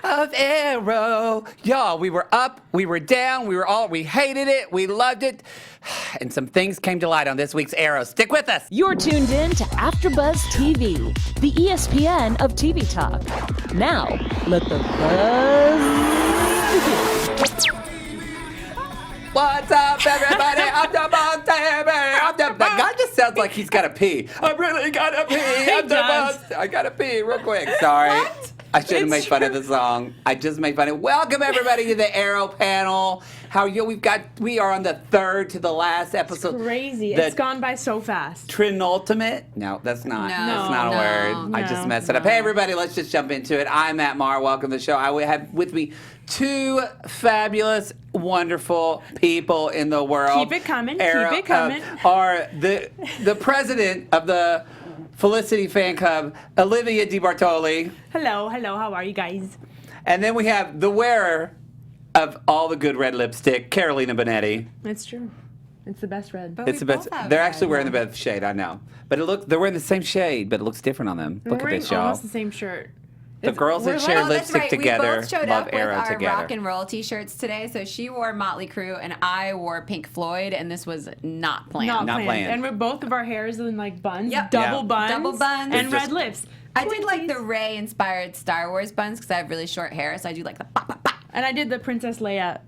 of Arrow. Y'all, we were up, we were down, we hated it, we loved it. And some things came to light on this week's Arrow. Stick with us. You're tuned in to AfterBuzz TV, the ESPN of TV talk. Now, let the buzz begin. What's up, everybody? AfterBuzz TV. That guy just sounds like he's got to pee. I really got to pee. AfterBuzz. I got to pee real quick. Sorry. What? I shouldn't make fun of the song. I just made fun of it. Welcome, everybody, to the Arrow panel. How are you? We are on the third to the last episode. It's crazy. It's gone by so fast. Trinultimate? No, that's not. That's not a word. I just messed it up. Hey, everybody, let's just jump into it. I'm Matt Marr. Welcome to the show. I have with me two fabulous, wonderful people in the world. Keep it coming. Arrow, Keep it coming. Are the president of the Felicity Fan Club, Olivia DiBartoli. Hello. How are you guys? And then we have the wearer of all the good red lipstick, Carolina Bonetti. It's true. It's the best red. It's the best. They're actually wearing the best shade, I know. But they're wearing the same shade, but it looks different on them. Look at this, y'all. Almost the same shirt. The girls that share lipstick together We both showed love up Arrow with our together. rock and roll t-shirts today. So she wore Motley Crue and I wore Pink Floyd, and this was not planned. Not planned. And with both of our hairs in like buns, Yep. double buns, And red lips. I did like the Ray-inspired Star Wars buns because I have really short hair, so I do like the pop, pop, pop. And I did the Princess Leia.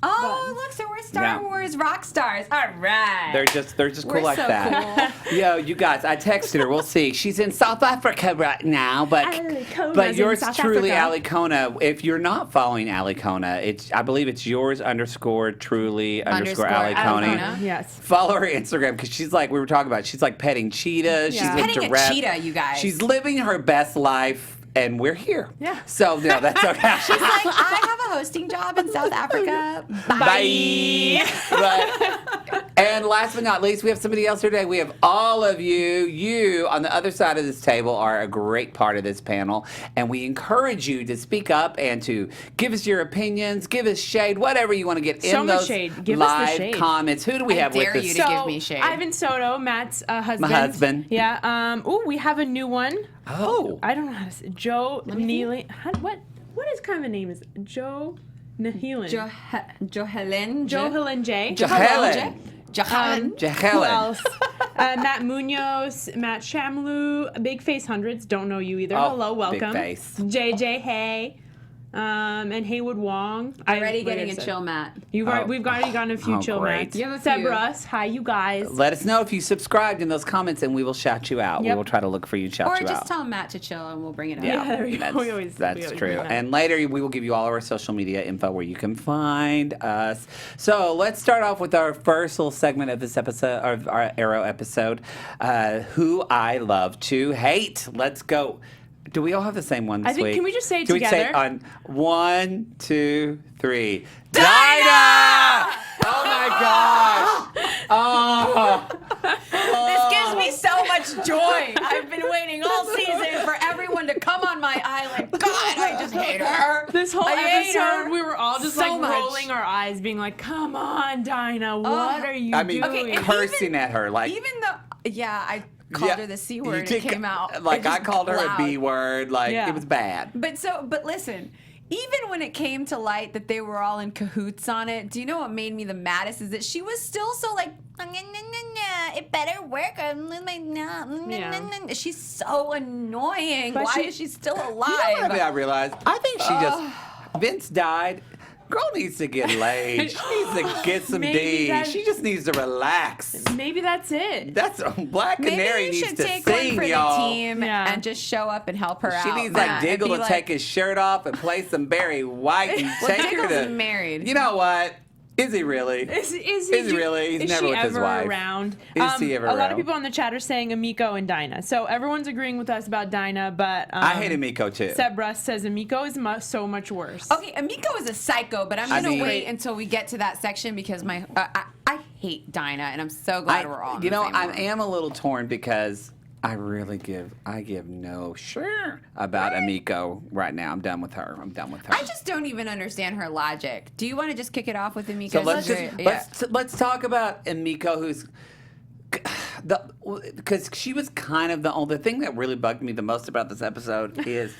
Oh, look, so we're Star Wars rock stars. All right. They're just cool We're like so that. cool. Yo, you guys, I texted her. We'll see. She's in South Africa right now, but Alicona's yours in South truly, Africa. Alicona. If you're not following Alicona, I believe it's yours _truly Alicona. Yes. Follow her Instagram because she's like we were talking about. She's like petting cheetahs. Yeah. She's Petting into a rap. cheetah, you guys. She's living her best life. And we're here. Yeah. So, no, that's okay. She's like, I have a hosting job in South Africa. Bye. And last but not least, we have somebody else here today. We have all of you. You, on the other side of this table, are a great part of this panel. And we encourage you to speak up and to give us your opinions, give us shade, whatever you want to get So in much those shade. Give us the live shade. comments. Who do we have with dare us? you to give me shade. Ivan Soto, Matt's husband. My husband. Yeah. We have a new one. Oh. I don't know how to say. Joe Neely. What his kind of name is? Joe Nehelan. Johelyn. Johelyn J. Jahelen. Johelyn. Who Jahelen. else? Matt Munoz, Matt Shamlu, Big Face Hundreds. Don't know you either. Oh, Hello, welcome. Big Face. JJ Hay. And Haywood Wong. Already getting a chill Matt. We've already gotten a few chill great. mats. You have a Seb few. Russ, hi you guys. Let us know if you subscribed in those comments, and we will shout you out. We Yep. will try to look for you and shout Or you out. just tell Matt to chill and we'll bring it up. Yeah, there we go. That's, that's we always true. do that. And later we will give you all of our social media info where you can find us. So let's start off with our first little segment of this episode, of our Arrow episode, Who I Love to Hate. Let's go. Do we all have the same one this I think, week? can we just say it Do together? we say it on 1, 2, 3? Dinah! Oh my gosh! Oh. This gives me so much joy. I've been waiting all season for everyone to come on my island. God, I just hate her. This whole I hate episode, her we were all just so like much. rolling our eyes, being like, "Come on, Dinah, what are you I mean, doing?" and cursing at her like. Even though, I called her the C you word. did It came out. Like It just I called her loud. a B word. Like Yeah. it was bad. But listen, even when it came to light that they were all in cahoots on it, do you know what made me the maddest is that she was still so like, it better work. She's so annoying. But Why is she still alive? You know what I realized? I think she just Vince died. Girl needs to get laid. She needs to get some Maybe D. that's- She just needs to relax. Maybe that's it. That's Black Maybe Canary you needs should to take sing, one for y'all. the team Yeah. and just show up and help her out. She needs like Matt, and Diggle be to like, take his shirt off and play some Barry White and Well, take her Diggle's to. married. You know what? Is he really? Is he really? He's is never she with his ever wife. around? Is he ever A lot around? of people on the chat are saying Amiko and Dinah. So everyone's agreeing with us about Dinah, but I hate Amiko too. Seb Russ says Amiko is so much worse. Okay, Amiko is a psycho, but I'm I going to mean- wait until we get to that section because I hate Dinah, and I'm so glad we're all in You the know, same I room. am a little torn because I give no sure about Amiko right now. I'm done with her. I just don't even understand her logic. Do you want to just kick it off with Amiko? So let's talk about Amiko, who's because she was kind of the thing that really bugged me the most about this episode is,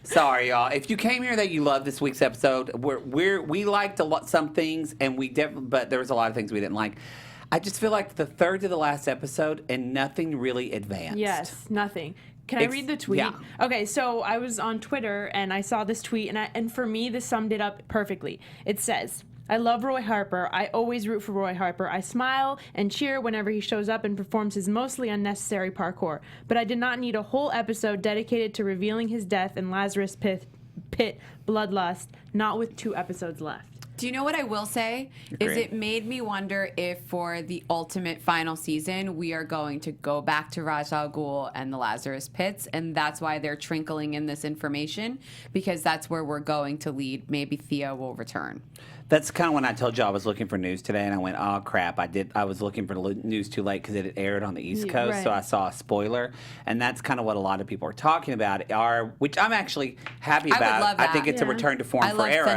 sorry y'all, if you came here that you love this week's episode, we liked some things and but there was a lot of things we didn't like. I just feel like the third to the last episode and nothing really advanced. Yes, nothing. Can I read the tweet? Yeah. Okay, so I was on Twitter and I saw this tweet, and for me, this summed it up perfectly. It says, I love Roy Harper. I always root for Roy Harper. I smile and cheer whenever he shows up and performs his mostly unnecessary parkour. But I did not need a whole episode dedicated to revealing his death in Lazarus Pit Bloodlust, not with 2 episodes left. Do you know what I will say? Is it made me wonder if for the ultimate final season, we are going to go back to Ra's al Ghul and the Lazarus Pits, and that's why they're trinkling in this information, because that's where we're going to lead. Maybe Thea will return. That's kind of when I told you I was looking for news today, and I went, oh, crap. I was looking for the news too late because it had aired on the East Coast, right. so I saw a spoiler. And that's kind of what a lot of people are talking about, which I'm actually happy about. I would love that. I think it's a return to form for Arrow.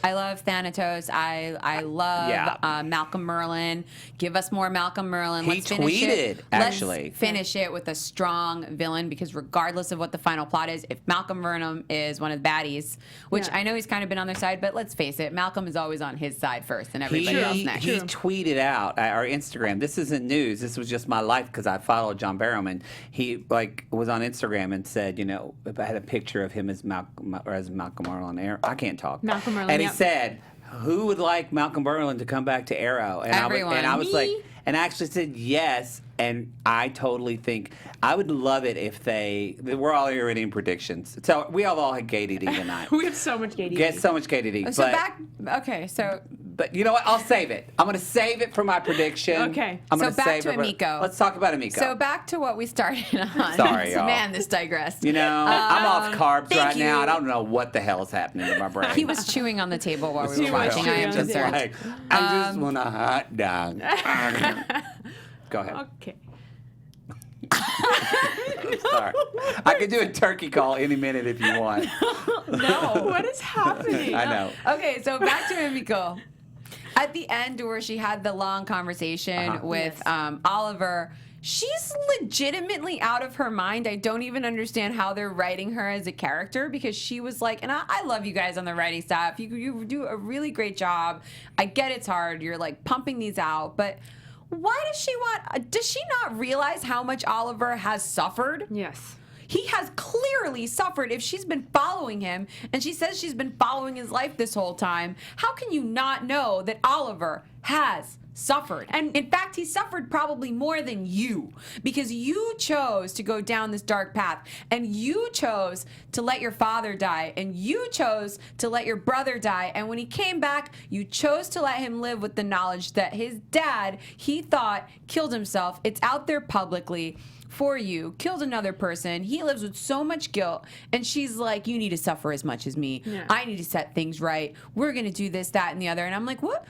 I love Thanatos. I love Malcolm Merlin. Give us more Malcolm Merlin. He Let's finish tweeted, it. actually. Let's finish it with a strong villain, because regardless of what the final plot is, if Malcolm Merlin is one of the baddies, which I know he's kind of been on their side, but let's face it, Malcolm is always on his side first and everybody else next. He tweeted out our Instagram. This isn't news. This was just my life because I followed John Barrowman. He was on Instagram and said, I had a picture of him as Malcolm Merlin. I can't talk. Malcolm Merlin. And he said, "Who would like Malcolm Merlin to come back to Arrow?" And Everyone. I was like, and I actually said yes. And I totally think I would love it if we're all here reading predictions. So we all had KDD tonight. We have so much KDD. Get so much KDD. But you know what? I'll save it. I'm going to save it for my prediction. Okay. I'm So gonna back save to it for- Emiko. Let's talk about Emiko. So back to what we started on. Sorry, y'all. Man, this digressed. I'm off carbs thank right now. you. I don't know what the hell is happening in my brain. He was chewing on the table while we He were was watching. I am chewing on the concerned. Like, I just want a hot dog. Go ahead. Okay. Sorry. I could do a turkey call any minute if you want. No. What is happening? I know. Okay, so back to Emiko. At the end where she had the long conversation with Oliver, she's legitimately out of her mind. I don't even understand how they're writing her as a character, because she was like, and I love you guys on the writing staff. You do a really great job. I get it's hard. You're like pumping these out, but why does she not realize how much Oliver has suffered? Yes. He has clearly suffered. If she's been following him and she says she's been following his life this whole time, how can you not know that Oliver has suffered? And in fact, he suffered probably more than you, because you chose to go down this dark path, and you chose to let your father die, and you chose to let your brother die, and when he came back, you chose to let him live with the knowledge that his dad, he thought, killed himself. It's out there publicly for you, killed another person. He lives with so much guilt. And she's like, you need to suffer as much as me. Yeah. I need to set things right. We're going to do this, that, and the other. And I'm like, what?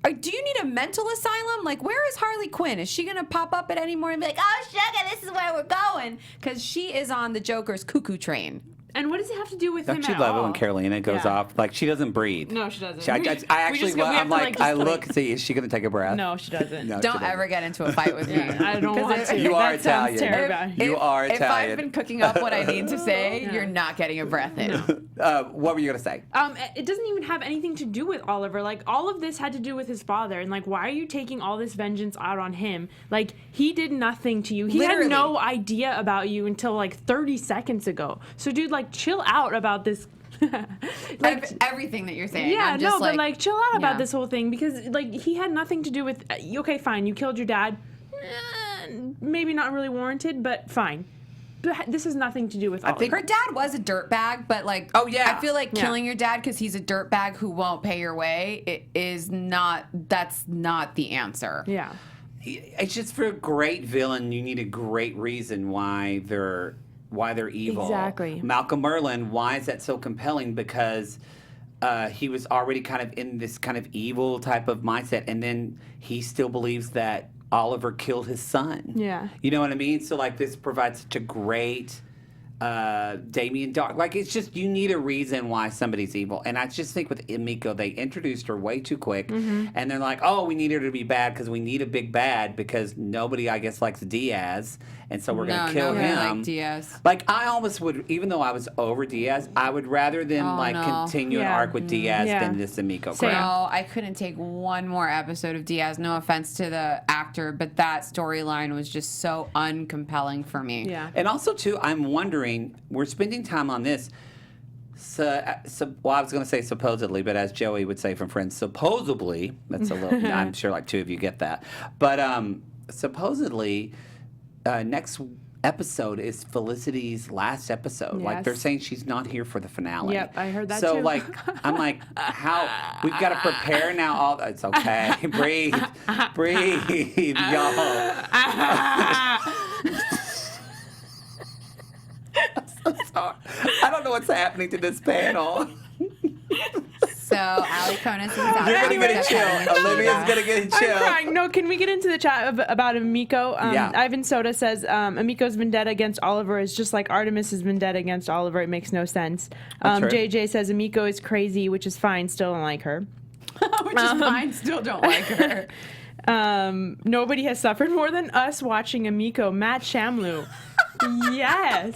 Do you need a mental asylum? Like, where is Harley Quinn? Is she going to pop up at any more and be like, oh, sugar, this is where we're going? Because she is on the Joker's cuckoo train. And what does it have to do with him Don't you at love it all? when Carolina goes off? Like, she doesn't breathe. No, she doesn't. I actually, I'm like, I look and see, is she going to take a breath? No, she doesn't. No, she Don't doesn't. ever get into a fight with me. I don't want to. You are That sounds Italian. terrible. You are If Italian. I've been cooking up what I need to say, you're not getting a breath in. What were you going to say? It doesn't even have anything to do with Oliver. Like, all of this had to do with his father. And, like, why are you taking all this vengeance out on him? Like, he did nothing to you. He Literally. had no idea about you until, like, 30 seconds ago. So, dude, like, chill out about this. Everything that you're saying. Yeah, I'm just but, like, chill out about yeah. this whole thing. Because, like, he had nothing to do with... okay, fine, you killed your dad. Maybe not really warranted, but fine. But this has nothing to do with Oliver. think- Her dad was a dirtbag, but like, Oh, yeah. I feel like Yeah. killing your dad because he's a dirtbag who won't pay your way that's not the answer. Yeah. It's just for a great villain, you need a great reason why they're evil. Exactly. Malcolm Merlin, why is that so compelling? Because he was already kind of in this kind of evil type of mindset, and then he still believes that Oliver killed his son. Yeah. You know what I mean? So, like, this provides such a great Damien Dark. Like, it's just, you need a reason why somebody's evil. And I just think with Miko, they introduced her way too quick. And they're like, oh, we need her to be bad because we need a big bad because nobody, I guess, likes Diaz. And so we're going to kill him. Like Diaz. Like, I almost would, even though I was over Diaz, I would rather than, continue an arc with Diaz than this Miko crap. No, I couldn't take one more episode of Diaz. No offense to the actor, but that storyline was just so uncompelling for me. Yeah. And also, too, I'm wondering, we're spending time on this. Well, I was going to say supposedly, but as Joey would say from Friends, supposedly, that's a little, I'm sure like two of you get that. But supposedly, next episode is Felicity's last episode. Like, they're saying she's not here for the finale. Yep, I heard that so, too. like, I'm like, how? We've got to prepare now. It's okay. Breathe, y'all. I'm so sorry. I don't know what's happening to this panel. So, Ali Konis is out. You're going to get a chill. Olivia's going to get a chill. I'm crying. No, can we get into the chat about Amiko? Yeah. Ivan Soda says Amiko's vendetta against Oliver is just like Artemis's vendetta against Oliver. It makes no sense. True. JJ says Amiko is crazy, which is fine. Still don't like her. Which is fine. Still don't like her. Nobody has suffered more than us watching Amiko. Matt Shamlu. Yes.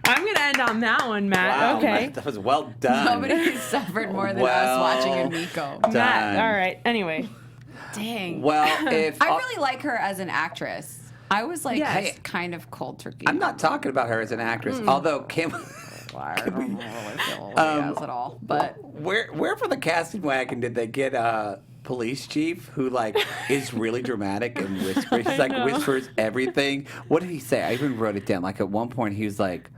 I'm going to end on that one, Matt. Wow, okay. That was well done. Nobody has suffered more than us watching Amiko. done. Matt, all right. Anyway. Dang. Well, if... I really like her as an actress. I was like, Yes. kind of cold turkey. I'm not talking about her as an actress, although Kim... I don't really feel Olivia at all. But Where for the casting wagon did they get police chief who like is really dramatic and whispers? He's like whispers everything. What did he say? I even wrote it down. Like at one point he was like,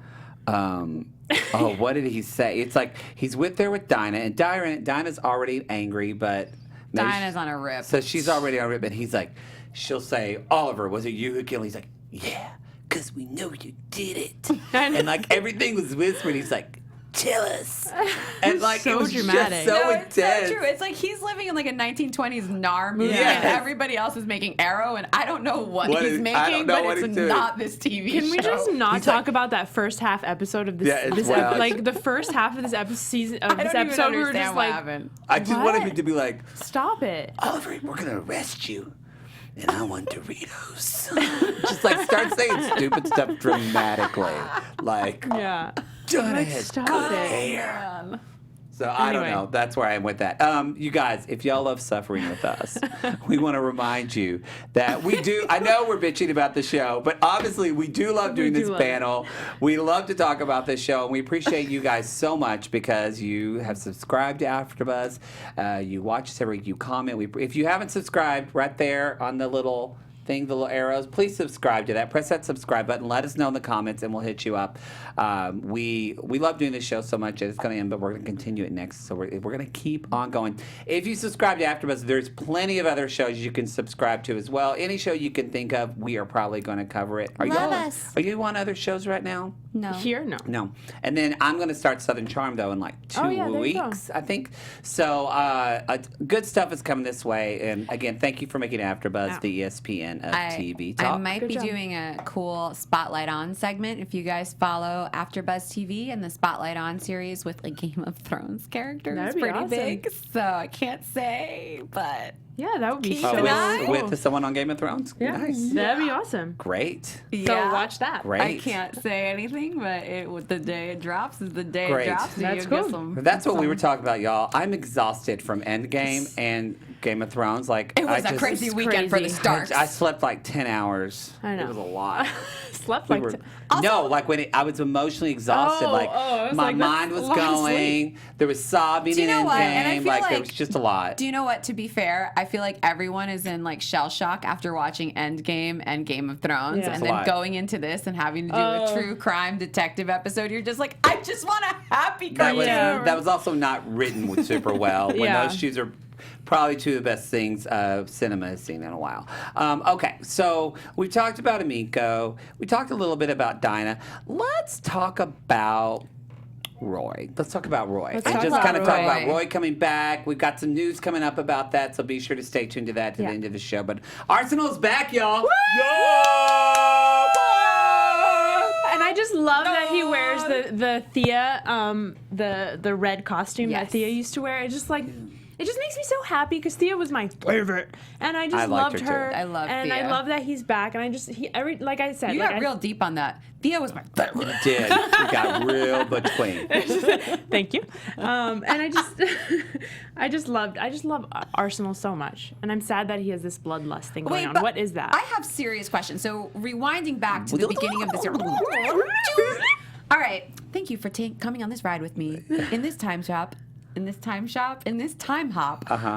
what did he say? It's like he's there with Dinah, and Dinah's already angry, but Dinah's on a rip. So she's already on a rip, and he's like, she'll say, Oliver, was it you who killed? He's like, yeah, because we know you did it. And like everything was whispered. He's like, tell us. And like So it was dramatic. just so It's intense. so true. It's like he's living in like a 1920s NAR movie, Yes. and everybody else is making Arrow, and I don't know what What he's is- I making, don't know but what it's he's doing. not this TV show. Can we just not He's talk like- about that first half episode of this? Yeah, it's this wild. like the first half of this episode I don't even we were understand just what like, happened. I just What? wanted him to be like, stop it. Oliver, we're gonna arrest you, and I want Doritos. Just like start saying stupid stuff dramatically, like Yeah. Dinah Like, has stop good it. hair. So I don't Anyway. know. That's where I am with that. You guys, if y'all love suffering with us, we want to remind you that we do. I know we're bitching about the show, but obviously we do love doing this love it. panel. We love to talk about this show, and we appreciate you guys so much because you have subscribed to AfterBuzz. You watch us every week. You comment. If you haven't subscribed, right there on the little thing, the little arrows, please subscribe to that. Press that subscribe button. Let us know in the comments, and we'll hit you up. We love doing this show so much. It's going to end, but we're going to continue it next. So we're going to keep on going. If you subscribe to AfterBuzz, there's plenty of other shows you can subscribe to as well. Any show you can think of, we are probably going to cover it. Are Love you on other shows right now? No. Here, no. No. And then I'm going to start Southern Charm, though, in like 2 Oh, yeah, there you go. weeks, I think. So good stuff is coming this way. And again, thank you for making AfterBuzz Yeah. the ESPN of TV I talk. might Good be job. doing a cool Spotlight On segment if you guys follow AfterBuzz TV and the Spotlight On series with like Game of Thrones characters. That'd be pretty awesome. big, so I can't say, but Yeah, that would be Keep so an eye. cool. with someone on Game of Thrones? Yeah, Nice. that'd be awesome. Great. So watch that. Great. I can't say anything, but the day it drops is the day Great. it drops. So That's you get cool. some- That's what we were talking about, y'all. I'm exhausted from Endgame and Game of Thrones. Like It was I a just, crazy It's weekend for the crazy. Starks. I slept like 10 hours. I know. It was a lot. Slept We like were- t- no, like when I was emotionally exhausted. Oh, like I was my like, that's mind was a lot of going. There was sobbing Do you in know what? And I Endgame. feel Like there like- was just a lot. Do you know what? To be fair, I feel like everyone is in like shell shock after watching Endgame and Game of Thrones, Yeah. and It's a then lot. going into this and having to do a Oh. true crime detective episode. You're just like, I just want a happy That was cartoon. that was also not written super well. When Yeah. those shoes are probably two of the best things cinema has seen in a while. Okay, so we talked about Amiko. We talked a little bit about Dinah. Let's talk about Roy. Let's talk about Roy. Let's and talk just about kind of talk Roy. about Roy coming back. We've got some news coming up about that, so be sure to stay tuned to that to Yeah. the end of the show. But Arsenal's back, y'all. Yo! I just love that he wears the Thea, the red costume that Yes. Thea used to wear. It just makes me so happy because Thea was my favorite, and I just liked loved her, her. too. I love and Thea. I love that he's back. And like I said, You got real deep on that. Thea was my favorite. You did. You got real between. Thank you. And I just love Arsenal so much, and I'm sad that he has this bloodlust thing going on. but What is that? I have serious questions. So rewinding back to the beginning of this. All right. Thank you for coming on this ride with me in this time hop.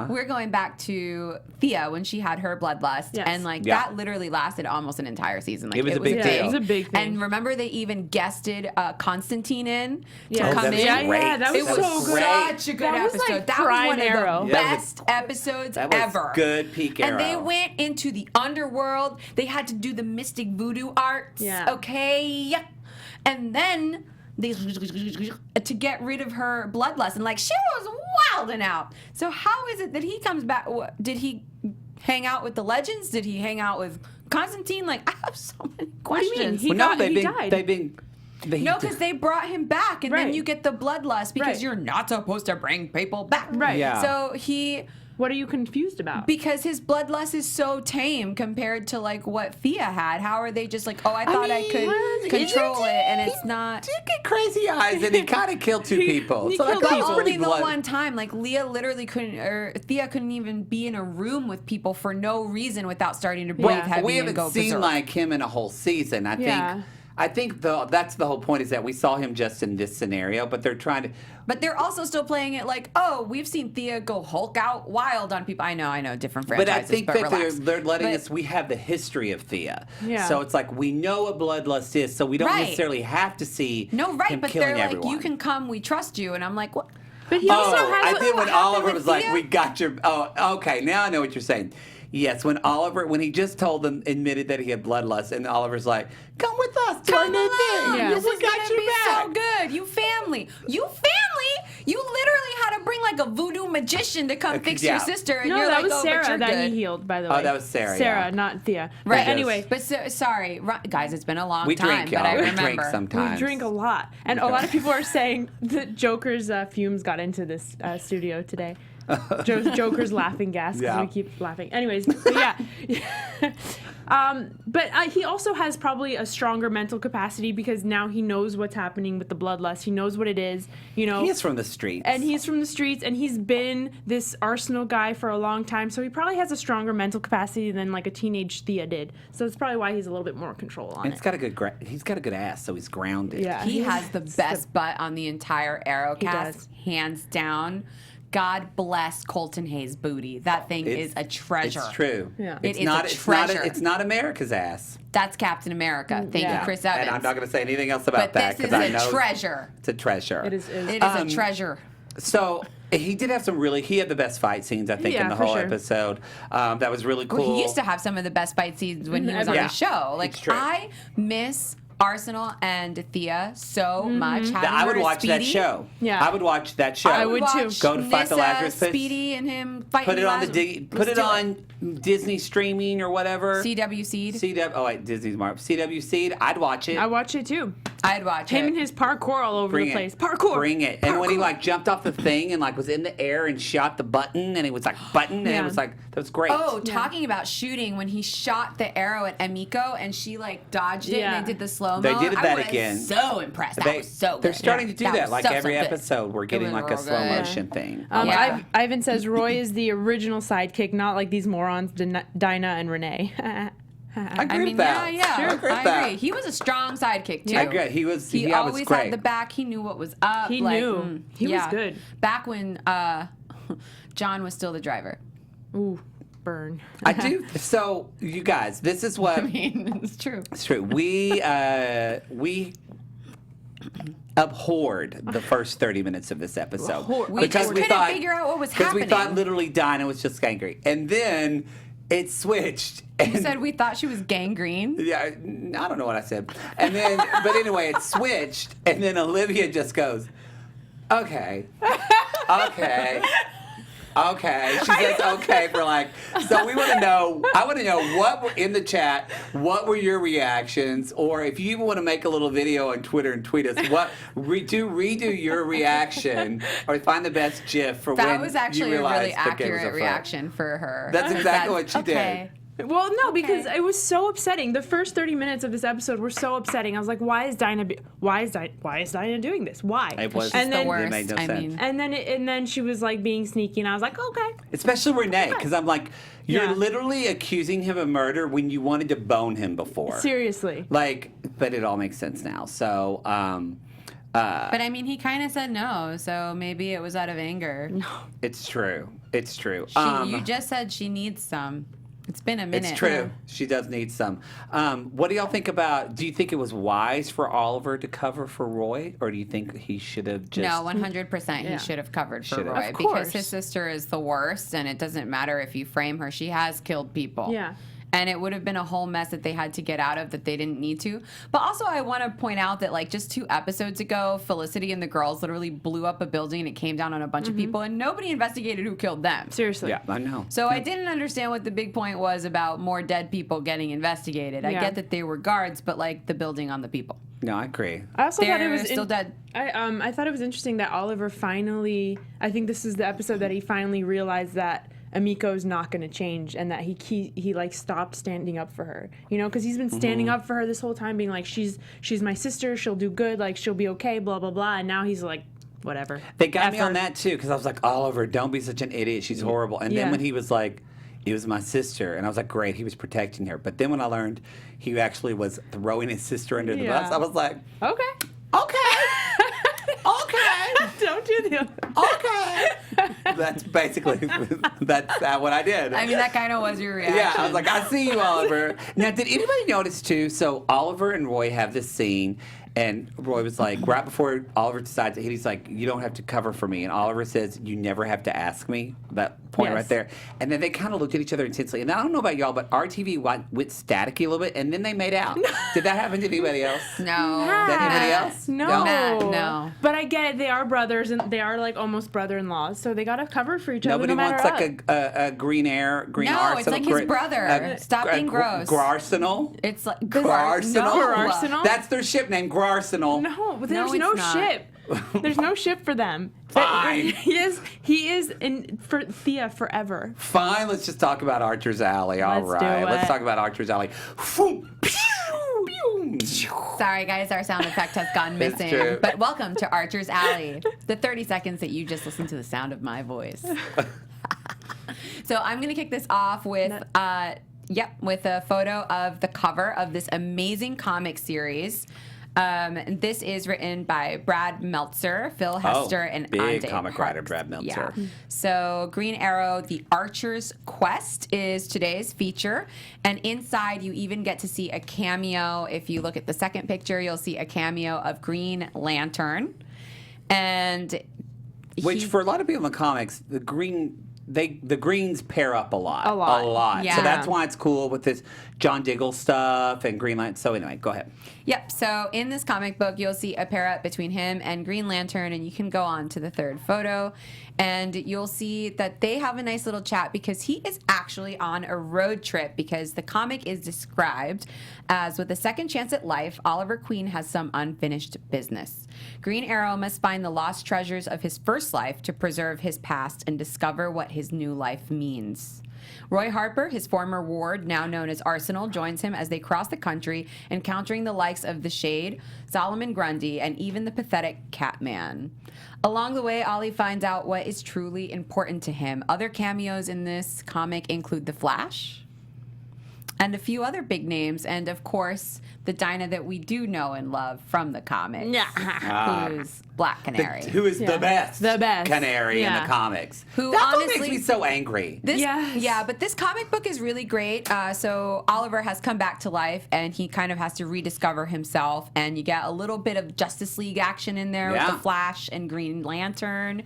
We're going back to Thea when she had her bloodlust, Yes. and that literally lasted almost an entire season. Like, It was a big deal. It was a big thing. And remember, they even guested Constantine in to Yeah. come that was in. great. Yeah, that was It was so good. such a good That was episode. like that was prime one Arrow. of the That was- best episodes That was ever. good peak And they Arrow. went into the underworld. They had to do the mystic voodoo arts. Yeah. Okay. And then they to get rid of her bloodlust, and she was wilding out. So how is it that he comes back? Did he hang out with the legends? Did he hang out with Constantine? I have so many What do you mean? questions. He died. No, because they brought him back, and then Right. you get the bloodlust because Right. you're not supposed to bring people back. Right. Yeah. So What are you confused about? because his bloodlust is so tame compared to what Thea had. How are they just I thought I could control it, and it's not. He get crazy eyes, and he kind of killed two people. he So killed that people. was Only pretty the blood. one time, Leah literally couldn't, or Thea couldn't even be in a room with people for no reason without starting to breathe Yeah. heavy We and haven't go seen berserk. him in a whole season. Yeah. I think that's the whole point, is that we saw him just in this scenario, but they're trying to. But they're also still playing it we've seen Thea go Hulk out wild on people. I know, different But franchises. I think that relax. they're letting But- us. We have the history of Thea, Yeah. so it's we know what bloodlust is, so we don't Right. necessarily have to see. No, right, him but killing they're everyone. you can come, we trust you, and I'm like, what? But he also Oh, has I did when happened Oliver with was like, Thea? "We got your." Oh, okay. Now I know what you're saying. Yes, when he just told them, admitted that he had bloodlust, and Oliver's like, "Come with us to our Come new along. thing. Yeah. We This is got gonna your be back." so good. You family. You literally had to bring a voodoo magician to come fix yeah. your sister, and no, you're that like, was oh, but Sarah you're that good. he healed, by the way. Oh, that was Sarah, Sarah, yeah. not Thea. Right. But anyway, But sorry, guys, it's been a long We time, drink, but I y'all. We remember. drink sometimes. we drink a lot, and a lot of people are saying that Joker's fumes got into this studio today. Joker's laughing gas because Yeah. we keep laughing. Anyways, but yeah. But he also has probably a stronger mental capacity because now he knows what's happening with the bloodlust. He knows what it is, He is from the streets. And he's from the streets, and he's been this Arsenal guy for a long time, so he probably has a stronger mental capacity than a teenage Thea did. So it's probably why he's a little bit more control on And it. it's got a good. He's got a good ass, so he's grounded. Yeah. He has the best butt on the entire Arrowcast, does. hands down. God bless Colton Hayes' booty. That thing is a treasure. It's true. Yeah. It's It is not. a It's not. treasure. It's not America's ass. That's Captain America. Thank Yeah. you, Chris Evans. And I'm not going to say anything else about but that this is I a know treasure. it's a treasure. It is. It is a treasure. So he did have some really. He had the best fight scenes, I think, Yeah, in the for whole sure. episode. That was really cool. Well, he used to have some of the best fight scenes when he was on Yeah. the show. It's true. I miss Arsenal and Thea so much. Having I would her watch that Speedy. show. Yeah. I would watch that show. I would too. watch Go to fight the Nissa, Lazarus Pit. Speedy and him fighting. Put it on the Lazarus. put Let's it do on Disney streaming or whatever. CW Seed. Disney's Mark. CW Seed. I'd watch it. I watch it too. I'd watch Him it. and his parkour all over Bring the it. place. Parkour. Bring it. And when he jumped off the thing and was in the air and shot the button and it was button and it Yeah. was that was great. Oh, talking about shooting, when he shot the arrow at Emiko and she dodged it Yeah. and they did the slow mo. They did that I was again. So impressed. That was so good. They're starting to do that. was Every so good. episode we're getting was a real slow good. motion thing. Yeah. Ivan says Roy is the original sidekick, not like these morons, Dinah and Renee. I agree I mean, with that. yeah. I agree with I that. agree. He was a strong sidekick too. I agree. He was. He was always great. had the back. He knew what was up. He knew. He was good. Back when John was still the driver. Ooh, burn. I do. So you guys, this is what. I mean, it's true. It's true. We abhorred the first 30 minutes of this episode We just couldn't figure out what was because we happening. thought literally Dinah was just angry, and then it switched. You And said we thought she was gangrene. yeah, I don't know what I said, and then but anyway, it switched, and then Olivia just goes, "Okay, okay." Okay. She says okay for like, so we want to know, I want to know what were in the chat, what were your reactions, or if you even want to make a little video on Twitter and tweet us, redo your reaction, or find the best GIF for That when was you actually a realized really the kid was accurate a friend. reaction for her. That's exactly what she okay. did. Well, no, because it was so upsetting. The first 30 minutes of this episode were so upsetting. I was like, why is Dinah doing this? Why? It was and then, the worst. It made no sense. And then she was like being sneaky, and I was like, okay. Especially Renee, because I'm like, you're Yeah. literally accusing him of murder when you wanted to bone him before. Seriously. Like, but it all makes sense now. So, But I mean, he kind of said no, so maybe it was out of anger. No. it's true. It's true. You just said she needs some. It's been a minute. It's true. She does need some. What do y'all think about? Do you think it was wise for Oliver to cover for Roy, or do you think he should have just? No, 100% Yeah. he should have covered for Should've. Roy Of because course. his sister is the worst, and it doesn't matter if you frame her. She has killed people. Yeah. And it would have been a whole mess that they had to get out of that they didn't need to. But also, I want to point out that, like, just 2 episodes ago, Felicity and the girls literally blew up a building and it came down on a bunch of people, and nobody investigated who killed them. Seriously. Yeah, I know. So I didn't understand what the big point was about more dead people getting investigated. I Yeah. get that they were guards, but, like, the building on the people. No, I agree. I also thought it They're was still dead. I thought it was interesting that Oliver finally. I think this is the episode that he finally realized that Amiko's not going to change, and that he like stopped standing up for her. You know, because he's been standing up for her this whole time, being like, she's my sister, she'll do good, like she'll be okay, blah blah blah. And now he's like, whatever. They got me F on her. that too, because I was like, Oliver, don't be such an idiot. She's horrible. And then Yeah. when he was like, it was my sister, and I was like, great, he was protecting her. But then when I learned he actually was throwing his sister under the Yeah. bus, I was like, Okay. okay, okay, Don't do the. okay. That's basically that's what I did. I mean, that kind of was your reaction. Yeah, I was like, I see you, Oliver. Now, did anybody notice too? So Oliver and Roy have this scene, and Roy was like, right before Oliver decides to hit, he's like, you don't have to cover for me. And Oliver says, you never have to ask me. That point Yes. right there. And then they kind of looked at each other intensely. And I don't know about y'all, but RTV went staticky a little bit, and then they made out. Did that happen to anybody else? No. Did anybody else? No. Matt, no. But I get it. They are brothers, and they are like almost brother-in-laws, so they got to cover for each other. Nobody no matter wants what. like a green No, arsenal. it's like his brother. Stop being gross. Garsenal? It's like Garsenal? No. Garsenal? That's their ship name, Garsenal. No, but there's it's no not. ship. There's no ship for them. Fine. He is in for Thea forever. Fine, let's just talk about Archer's Alley. All Let's do right, let's it. talk about Archer's Alley. Sorry, guys, our sound effect has gone It's missing. true. But welcome to Archer's Alley. The 30 seconds that you just listened to the sound of my voice. So I'm going to kick this off with, with a photo of the cover of this amazing comic series. This is written by Brad Meltzer, Phil Hester, and big Ande comic writer, Parks. Brad Meltzer. Yeah. So Green Arrow, The Archer's Quest is today's feature. And inside, you even get to see a cameo. If you look at the second picture, you'll see a cameo of Green Lantern. And Which he- for a lot of people in the comics, the greens pair up a lot. A lot. Yeah. So that's why it's cool with this John Diggle stuff and Green Lantern. So anyway, go ahead. Yep. So in this comic book, you'll see a pair up between him and Green Lantern, and you can go on to the third photo, and you'll see that they have a nice little chat because he is actually on a road trip because the comic is described as with a second chance at life, Oliver Queen has some unfinished business. Green Arrow must find the lost treasures of his first life to preserve his past and discover what his new life means. Roy Harper, his former ward, now known as Arsenal, joins him as they cross the country, encountering the likes of the Shade, Solomon Grundy, and even the pathetic Catman. Along the way, Ollie finds out what is truly important to him. Other cameos in this comic include The Flash and a few other big names, and of course, the Dinah that we do know and love from the comics, who's Black Canary. Who is the best? The best. Canary in Yeah. the comics. Who that honestly- makes me so angry. This, Yes. Yeah, but this comic book is really great. So Oliver has come back to life, and he kind of has to rediscover himself. And you get a little bit of Justice League action in there Yeah. with the Flash and Green Lantern.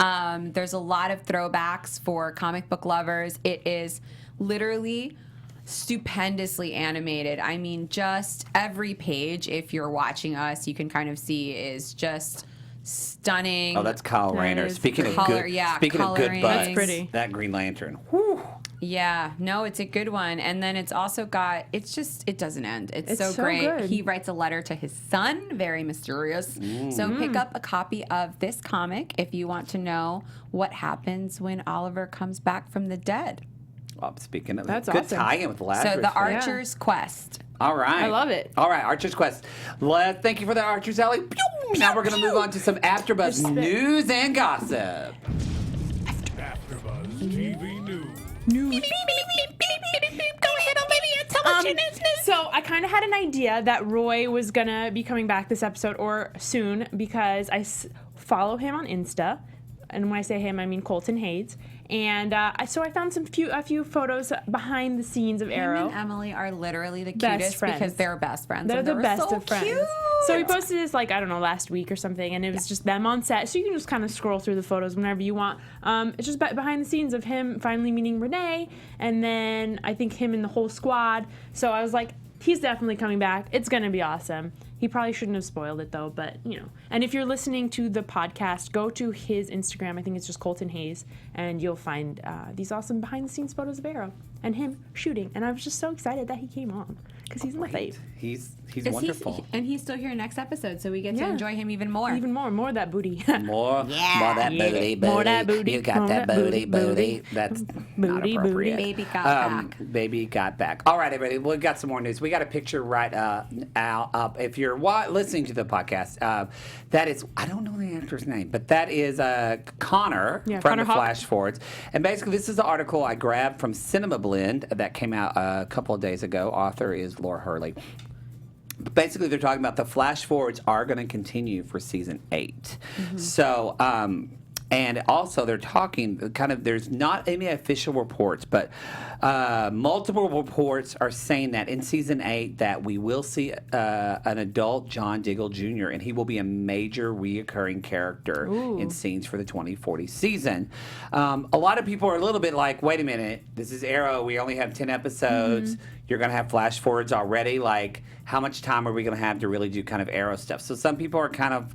There's a lot of throwbacks for comic book lovers. It is literally stupendously animated. I mean, just every page, if you're watching us, you can kind of see is just stunning. Oh, that's Kyle Rayner. is Speaking of color- good, yeah, speaking of good coloring. butts, That's pretty. that Green Lantern. Whew. Yeah, no, it's a good one. And then it's also got, it doesn't end. It's so so great. good. He writes a letter to his son, very mysterious. So pick up a copy of this comic if you want to know what happens when Oliver comes back from the dead. Well, speaking of That's good awesome. tie-in with Lazarus. So the right? Archer's Quest. All right. I love it. All right, Archer's Quest. Thank you for the Archer's Alley. Pew! Now we're going to move on to some AfterBuzz Respect. news and gossip. AfterBuzz TV News. So I kind of had an idea that Roy was gonna be coming back this episode or soon because I follow him on Insta, and when I say him, I mean Colton Hayes. And so I found a few photos behind the scenes of Arrow. Him and Emily are literally the Best cutest friends. because they're best friends. They're and the were best so of friends. Cute. So we posted this like, I don't know, last week or something, and it was just them on set. So you can just kind of scroll through the photos whenever you want. It's just behind the scenes of him finally meeting Renee, and then I think him and the whole squad. So I was like, he's definitely coming back. It's going to be awesome. He probably shouldn't have spoiled it though, but you know. And if you're listening to the podcast, go to his Instagram. I think it's just Colton Hayes, and you'll find these awesome behind the scenes photos of Arrow and him shooting. And I was just so excited that he came on because he's my fave. He's Is wonderful. and he's still here next episode, so we get to Yeah. enjoy him even more. Even more of that booty. More that Yeah. booty, More that booty. You got More that that booty, booty, booty. booty. That's Booty, not booty. appropriate. Baby got back. Baby got back. All right, everybody. We got some more news. We got a picture right up. If you're listening to the podcast, that is, I don't know the actor's name, but that is Connor Yeah, from Connor the Hawk. Flash Forwards. And basically, this is the article I grabbed from Cinema Blend that came out a couple of days ago. Author is Laura Hurley. Basically, they're talking about the flash forwards are going to continue for season 8. So, and also they're talking there's not any official reports, but multiple reports are saying that in season 8 that we will see an adult John Diggle Jr. and he will be a major reoccurring character in scenes for the 2040 season. A lot of people are a little bit like, wait a minute, this is Arrow. We only have 10 episodes. You're going to have flash forwards already. Like, how much time are we going to have to really do kind of Arrow stuff? So some people are kind of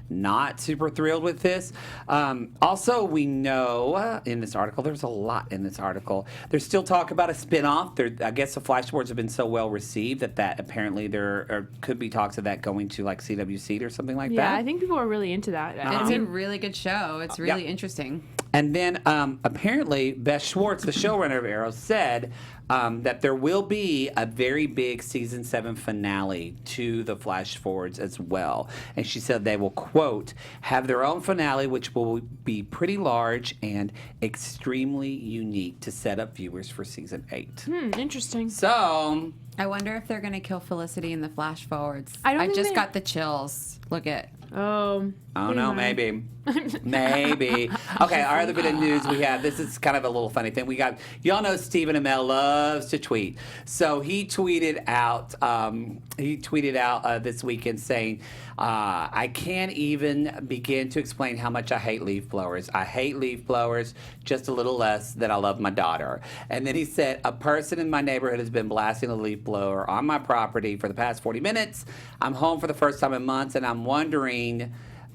not super thrilled with this. Also, we know in this article, there's a lot in this article. There's still talk about a spin-off. I guess the flash forwards have been so well received that apparently there could be talks of that going to like CWC or something like Yeah, that. I think people are really into that. It's a really good show. It's really interesting. And then apparently Beth Schwartz, the showrunner of Arrow, said that there will be a very big season 7 finale to the Flash Forwards as well. And she said they will, quote, have their own finale, which will be pretty large and extremely unique to set up viewers for season 8. Interesting. So, I wonder if they're going to kill Felicity in the flash forwards. I don't think just they- got the chills. Look at. I don't know, maybe. Maybe. Okay, our other bit of news we have, this is kind of a little funny thing. Y'all know Stephen Amell loves to tweet. So he tweeted out this weekend saying, I can't even begin to explain how much I hate leaf blowers. I hate leaf blowers just a little less than I love my daughter. And then he said, a person in my neighborhood has been blasting a leaf blower on my property for the past 40 minutes. I'm home for the first time in months, and I'm wondering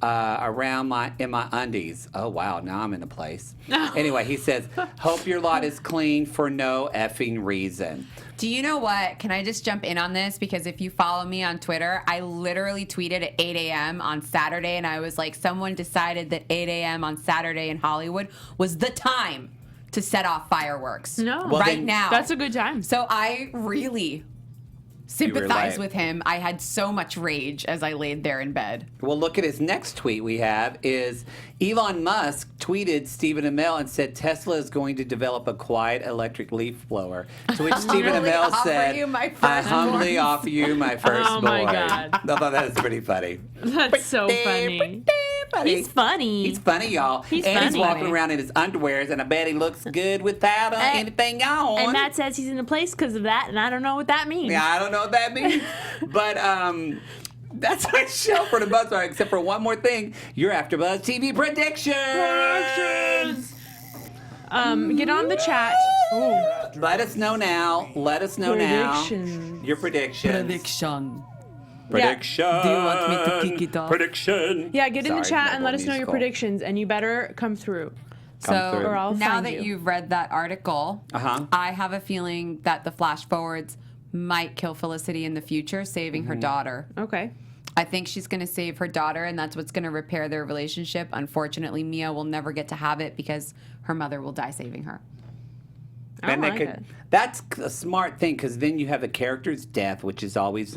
in my undies. Oh wow, now I'm in a place. Anyway, he says, hope your lot is clean for no effing reason. Do you know what? Can I just jump in on this? Because if you follow me on Twitter, I literally tweeted at 8 a.m. on Saturday, and I was like, someone decided that 8 a.m. on Saturday in Hollywood was the time to set off fireworks. No. Well, right then- now. That's a good time. So I really sympathize late. with him. I had so much rage as I laid there in bed. Well, look at his next tweet we have is Elon Musk tweeted Stephen Amell and said Tesla is going to develop a quiet electric leaf blower. To which Stephen Humbly Amell offer said, you my I firstborn." humbly offer you my firstborn. Oh, my God. I thought that was pretty funny. That's so funny. He's funny. He's funny, y'all. He's and he's funny. walking around in his underwears, and I bet he looks good without anything on. And Matt says he's in a place because of that, and I don't know what that means. Yeah, I don't know what that means. But that's our show for the Buzzword, except for one more thing. Your AfterBuzz TV predictions. Get on the chat. Let us know now. Let us know now. Predictions. Your predictions. Prediction. Prediction. Do you want me to kick it off? Prediction. Yeah, get in the Sorry, chat and Noble let us know your Musical. predictions, and you better come through. Come through. Or I'll now find that you. you've read that article, I have a feeling that the flash forwards might kill Felicity in the future, saving her daughter. Okay. I think she's going to save her daughter, and that's what's going to repair their relationship. Unfortunately, Mia will never get to have it because her mother will die saving her. And I they like could. it. That's a smart thing because then you have the character's death, which is always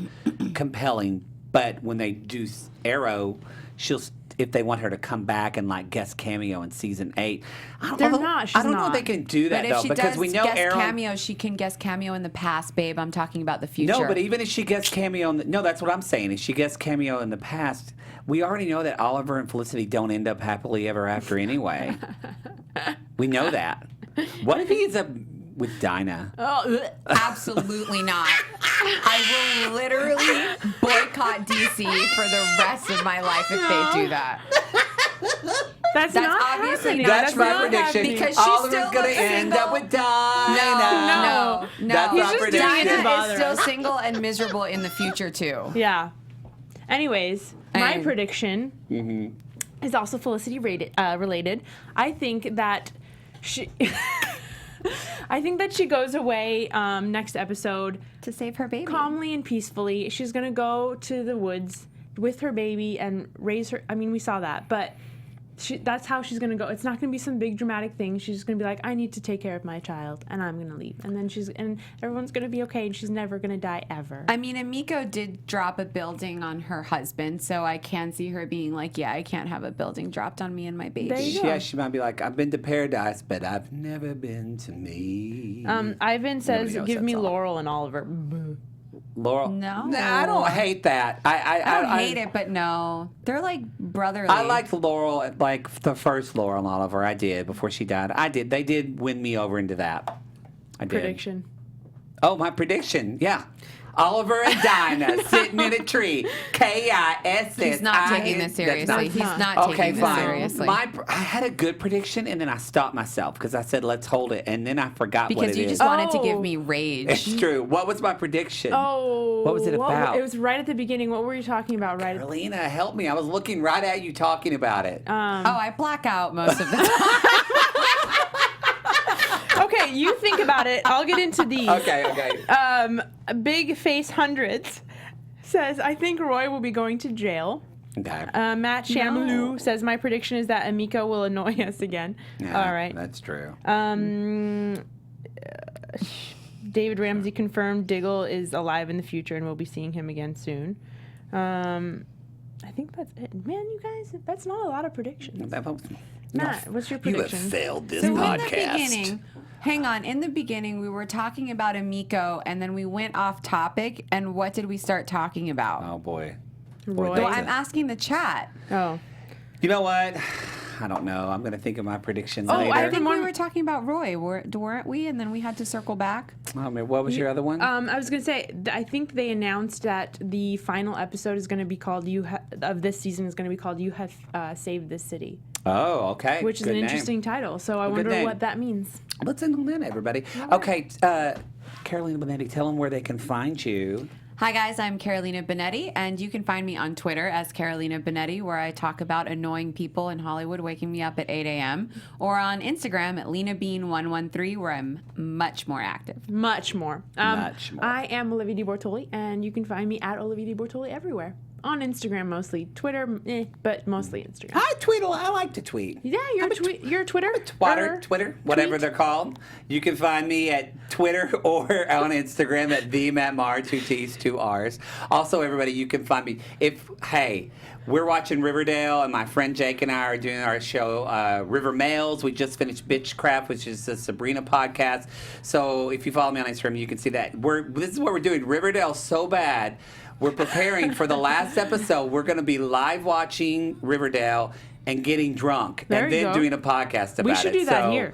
compelling. But when they do Arrow, if they want her to come back and like guest cameo in season 8, She's I don't know if they can do that But if though she because does we know guest Arrow. cameo, she can guest cameo in the past, babe. I'm talking about the future. No, but even if she gets cameo, no, that's what I'm saying. If she gets cameo in the past, we already know that Oliver and Felicity don't end up happily ever after anyway. We know that. What if he ends up with Dinah? Absolutely not. I will literally boycott DC for the rest of my life if they do that. That's That's not obviously happening. not That's my not prediction. happening. Because she Oliver's still gonna looks end single. up with Dinah. No. That's He's my just prediction. doing it to Dinah bother is still us. single and miserable in the future too. Yeah. Anyways, my And- prediction is also Felicity related. I think that she. I think that she goes away next episode To save her baby. calmly and peacefully. She's gonna go to the woods with her baby and raise her. I mean, we saw that, but that's how she's gonna go. It's not gonna be some big dramatic thing. She's just gonna be like, I need to take care of my child, and I'm gonna leave. And then and everyone's gonna be okay, and she's never gonna die ever. I mean, Emiko did drop a building on her husband, so I can see her being like, yeah, I can't have a building dropped on me and my baby. There you go. Yeah, she might be like, I've been to paradise, but I've never been to me. Ivan says, knows "Give that me song. Laurel and Oliver." Boo. Laurel. No. Nah, I don't hate that. I don't hate it, but no. They're like brotherly. I liked Laurel, like the first Laurel and Oliver. I did before she died. I did. They did win me over into that. I did. Prediction. Oh, my prediction. Yeah. Oliver and Dinah sitting in a tree. KISS. He's not taking this seriously. He's not Okay, taking this fine. seriously. I had a good prediction, and then I stopped myself because I said, let's hold it. And then I forgot what because it you is. just wanted to give Oh. me rage. It's true. What was my prediction? Oh, What was it about? It was right at the beginning. What were you talking about? Right. Carolina, help me. I was looking right at you talking about it. Oh, I black out most of the time. Okay, you think about it. I'll get into these. Okay. Big Face Hundreds says, I think Roy will be going to jail. Okay. Matt Shamlou says, my prediction is that Emiko will annoy us again. Yeah, All right. That's true. David Ramsey confirmed Diggle is alive in the future and we'll be seeing him again soon. I think that's it. Man, you guys, that's not a lot of predictions. Matt, what's your You have prediction? failed this So in the podcast. beginning, hang on. In the beginning, we were talking about Emiko, and then we went off topic. And what did we start talking about? Oh boy. Roy. So I'm asking the chat. Oh. You know what? I don't know. I'm going to think of my prediction Oh, later. I I think one- we were talking about Roy, weren't we? And then we had to circle back. I mean, what was your other one? I was gonna say, I think they announced that the final episode is gonna be called of this season is gonna be called "You Have Saved This City," Oh, okay. which is Good an name. interesting title. So I Good wonder name. what that means. Let's end on that, everybody. Okay, Carolina Benetti, tell them where they can find you. Hi guys, I'm Carolina Benetti, and you can find me on Twitter as Carolina Benetti, where I talk about annoying people in Hollywood waking me up at 8 a.m., or on Instagram at LenaBean113, where I'm much more active. Much more. Much more. I am Olivia Di Bortoli, and you can find me at Olivia Di Bortoli everywhere. On Instagram mostly, Twitter, but mostly Instagram. I tweet a lot. I like to tweet. Yeah, you're a Twitter. Twitter, whatever they're called. You can find me at Twitter or on Instagram at @TheMattMar, 2 T's, 2 R's. Also, everybody, you can find me we're watching Riverdale, and my friend Jake and I are doing our show, River Males. We just finished Bitchcraft, which is the Sabrina podcast. So if you follow me on Instagram, you can see that. This is what we're doing. Riverdale so bad. We're preparing for the last episode. We're going to be live watching Riverdale and getting drunk, There and you then go. doing a podcast about it. We should do that here.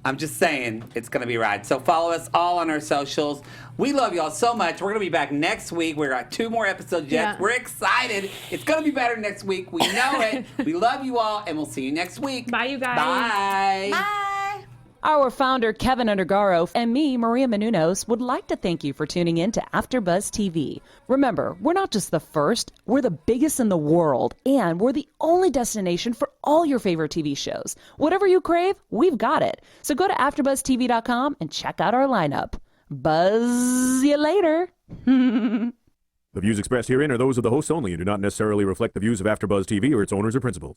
I'm just saying it's going to be right. So follow us all on our socials. We love y'all so much. We're going to be back next week. We've got 2 more episodes yet. Yeah. We're excited. It's going to be better next week. We know it. We love you all, and we'll see you next week. Bye, you guys. Bye. Bye! Our founder, Kevin Undergaro, and me, Maria Menounos, would like to thank you for tuning in to AfterBuzz TV. Remember, we're not just the first, we're the biggest in the world, and we're the only destination for all your favorite TV shows. Whatever you crave, we've got it. So go to AfterBuzzTV.com and check out our lineup. Buzz you later. The views expressed herein are those of the hosts only and do not necessarily reflect the views of AfterBuzz TV or its owners or principals.